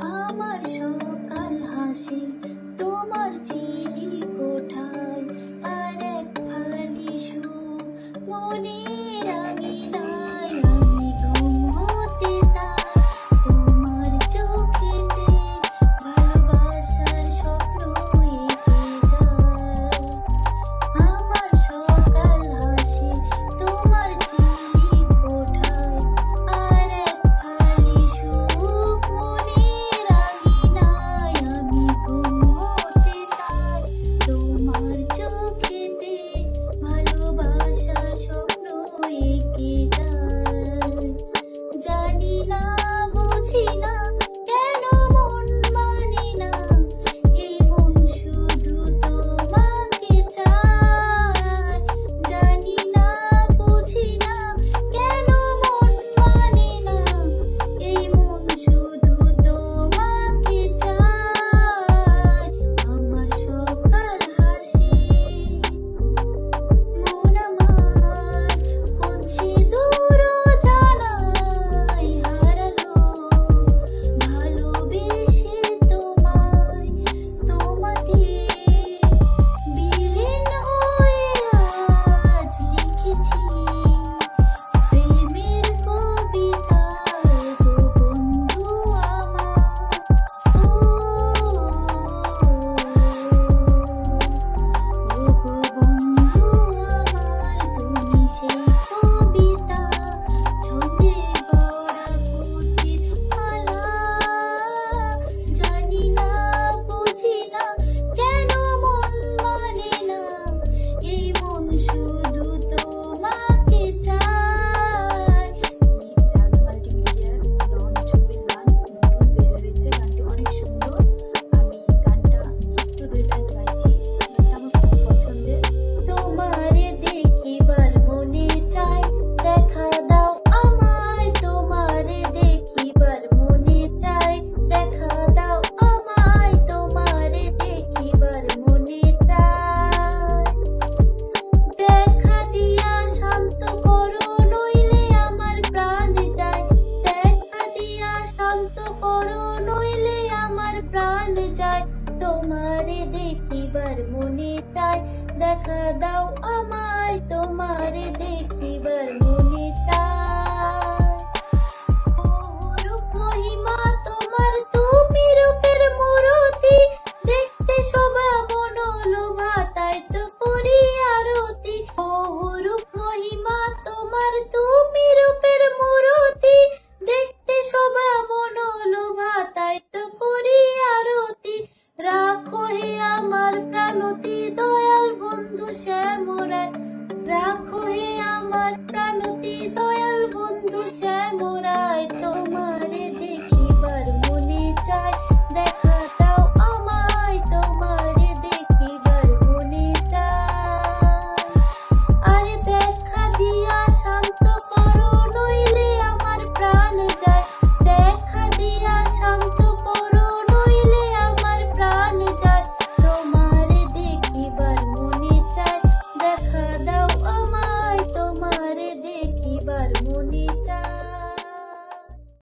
আমার সকাল হাসি তোমার চিনি কোঠায়, আর এক ফালি সুখ মনের আঙিনায়। আমি ঘুম হতে চাই তোমার চোখেতে, ভালোবাসার স্বপ্ন এঁকে যায়। আমার সকাল হাসি তোমার চিনি কোঠায়, আর এক ফালি সুখ মনের আঙিনায়। আমি ঘুম হতে চাই তোমার চোখেতে, ভালোবাসার স্বপ্ন এঁকে যায়। জানি না বুঝি না কেন মন মানে না, এই মন শুধু তোমাকে চায়। জানি না বুঝি না কেন মন মানে না, এই মন শুধু তোমাকে চায়। আমার সকাল হাসি মন আমার খুঁজছে দূর জানায়, হারালো ভালোবেসে তোমায়। তোমাকে বিলীন হয়ে আজ লিখেছি প্রেমের কবিতা, গো বন্ধু আমার। ও গো বন্ধু আমার, তুমি সেই কবিতা, ছন্দে ভরা কুটির মালা। জানি না বুঝি না কেন মন মানে না, এই মন শুধু তোমাকে চায়। জাগ মাল্টিমিডিয়ার ডন ছবির গান নতুন বের হয়েছে, গানটি অনেক সুন্দর। আমি গানটা একটু দুই লাইন গাইছি, গানটা আমার খুব পছন্দের। তোমারে দেখিবার মনে চায়, দেখা দাও আমায়। তোমারে দেখিবার মনে চায়, দেখা দাও আমায়। তোমারে দেখিবার মনে চায়, দেখা দিয়া শান্ত করো নইলে আমার প্রাণ যায়। দেখা দিয়া শান্ত করো নইলে আমার প্রাণ যায়। তোমারে দেখিবার মনে চায়, দেখা দাও আমায়। তোমারে দেখিবার মনে চায়।